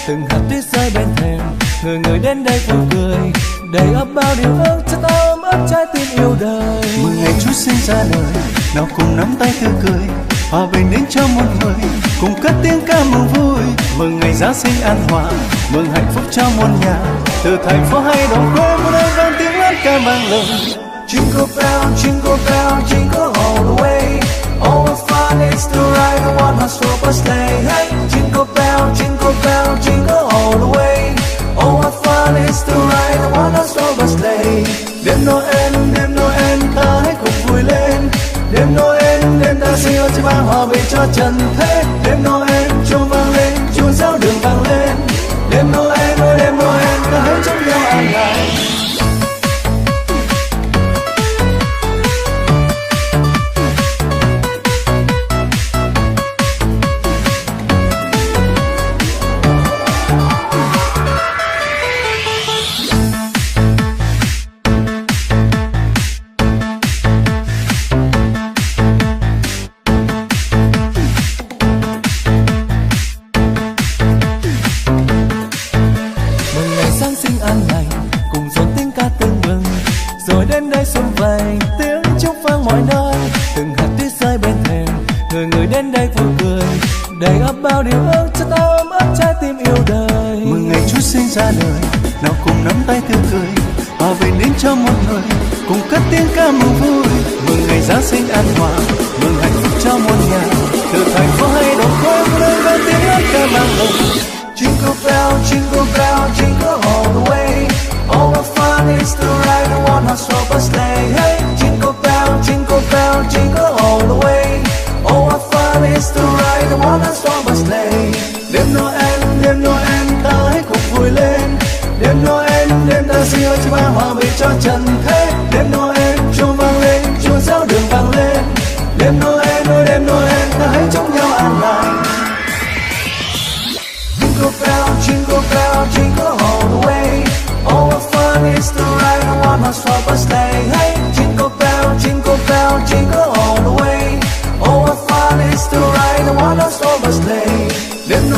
từng hạt tuyết rơi bên thềm. Người người đến đây vui cười, đầy ắp bao điều ước cho ta ôm ấp trái tim yêu đời. Mừng ngày Chúa sinh ra đời, nào cùng nắm tay tươi cười, hòa bình đến cho muôn người, cùng cất tiếng ca mừng vui. Mừng ngày Giáng sinh an hòa, mừng hạnh phúc cho muôn nhà. Từ thành phố hay đồng quê, muôn nơi vang tiếng hát ca vang lời. Jingle bell, jingle all the way. Oh, what fun it's to ride in one horse open sleigh. Hey, jingle bell, jingle all the way. Oh, what fun it's to ride in one horse open sleigh. Đêm Noel, ta hãy cùng vui lên. Đêm Noel, đêm ta xin ơn chỉ mang hòa bình cho trần thế. Đêm Noel, chuông vang lên, chuông giáo đường vang lên. Đêm Noel, ta hãy chúc nhau an lành. An lành cùng dồn tiếng ca tưng bừng, rồi đến đây xuân về tiếng chúc vang mọi nơi. Từng hạt tuyết rơi bên thềm, người người đến đây vui cười, đầy ắp bao điều ước cho ta ôm ấp trái tim yêu đời. Mừng ngày Chúa sinh ra đời, nào cùng nắm tay tươi cười, hòa bình đến cho muôn người, cùng cất tiếng ca mừng vui. Mừng ngày Giáng sinh an hòa, mừng hạnh phúc cho muôn nhà. Từ thành phố hay đồng quê, muôn nơi vang tiếng hát ca vang lời. Jingle bell, jingle all the way. Oh, what fun it's to ride in one horse open sleigh. Hey, jingle bell, jingle all the way. Oh, what fun it's to ride in one horse open sleigh. Đêm Noel, ta hãy cùng vui lên. Đêm Noel, đêm ta xin ơn chỉ mang hòa bình cho trần thế. Đêm Noel, chuông vang lên, chuông giáo đường vang lên. Đêm Noel, ta hãy chúc nhau an lành. Jingle bell, jingle all the way. Oh, what fun it's to ride in one horse open sleigh. Hey, jingle bell, jingle all the way. Oh, what fun it's to ride in one horse open sleigh. Đêm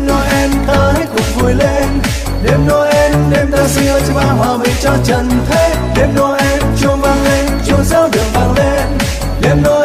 Noel, ta hãy cùng vui lên. Đêm Noel, đêm ta xin ơn chỉ mang hòa bình cho trần thế. Đêm Noel, chuông vang lên, chuông giáo đường vang lên. Đêm Noel.